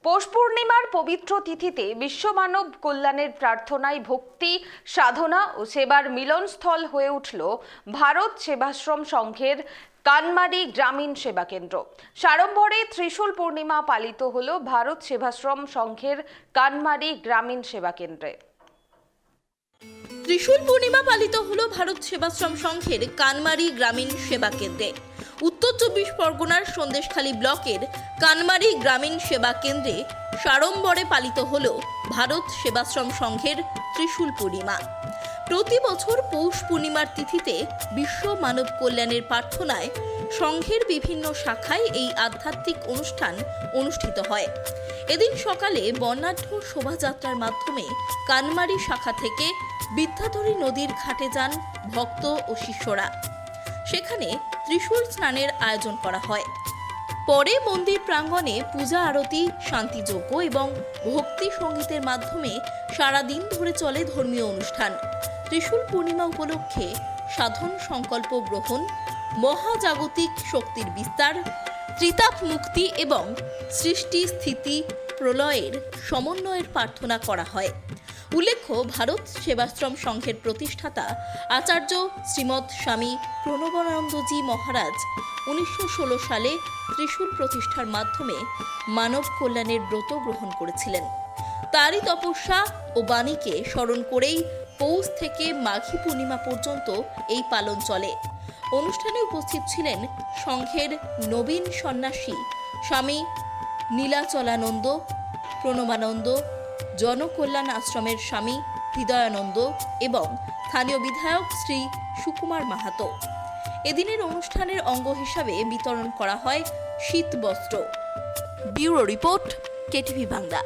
পৌষ পূর্ণিমার পবিত্র তিথিতে বিশ্ব মানব কল্যাণের প্রার্থনায় ভক্তি, সাধনা ও সেবার মিলনস্থল হয়ে উঠল ভারত সেবাশ্রম সংঘের কানমারি গ্রামীণ সেবা কেন্দ্র। সাড়ম্বরে ত্রিশূল পূর্ণিমা পালিত হল ভারত সেবাশ্রম সংঘের কানমারি গ্রামীণ সেবা কেন্দ্রে। ত্রিশূল পূর্ণিমা পালিত হলো ভারত সেবাশ্রম সংঘের কানমারি গ্রামীণ সেবা কেন্দ্রে। উত্তর 24 পরগনার সন্দেশখালী ব্লকের কানমারি গ্রামীণ সেবা কেন্দ্রে সাড়ম্বরে পালিত হলো ভারত সেবাশ্রম সংঘের ত্রিশূল পূর্ণিমা। প্রতি বছর পৌষ পূর্ণিমার তিথিতে বিশ্ব মানব কল্যাণের প্রার্থনায় সংঘের বিভিন্ন শাখায় এই আধ্যাত্মিক অনুষ্ঠান অনুষ্ঠিত হয়। এদিন সকালে বর্ণাঢ্য শোভাযাত্রার মাধ্যমে কানমারি শাখা থেকে বিদ্যাধরী নদীর ঘাটে যান ভক্ত ও শিষ্যরা। সেখানে ত্রিশূল স্নানের আয়োজন করা হয়। পরে মন্দির প্রাঙ্গণে পূজা আরতি, শান্তিযজ্ঞ এবং ভক্তি সঙ্গীতের মাধ্যমে সারাদিন ধরে চলে ধর্মীয় অনুষ্ঠান। ত্রিশূল পূর্ণিমা উপলক্ষে সাধন সংকল্প গ্রহণ, মহাজাগতিক শক্তির বিস্তার, ত্রিতাপ মুক্তি এবং সৃষ্টি স্থিতি প্রলয়ের সমন্বয়ের প্রার্থনা করা হয়। উল্লেখ্য, ভারত সেবাশ্রম সংঘের প্রতিষ্ঠাতা আচার্য শ্রীমৎ স্বামী প্রণবানন্দজি মহারাজ 1916 সালে ত্রিশূল প্রতিষ্ঠার মাধ্যমে মানব কল্যাণের ব্রত গ্রহণ করেছিলেন। তারই তপস্যা ও বাণীকে স্মরণ করেই পৌষ থেকে মাঘী পূর্ণিমা পর্যন্ত এই পালন চলে। অনুষ্ঠানে উপস্থিত ছিলেন সংঘের নবীন সন্ন্যাসী স্বামী নীলাচলানন্দ, প্রণবানন্দ, জনকল্যাণ আশ্রমের স্বামী হৃদয়ানন্দ এবং স্থানীয় বিধায়ক শ্রী সুকুমার মাহাতো। এদিনের অনুষ্ঠানের অঙ্গ হিসাবে বিতরণ করা হয় শীত বস্ত্র। Bureau report, KTV Bangla.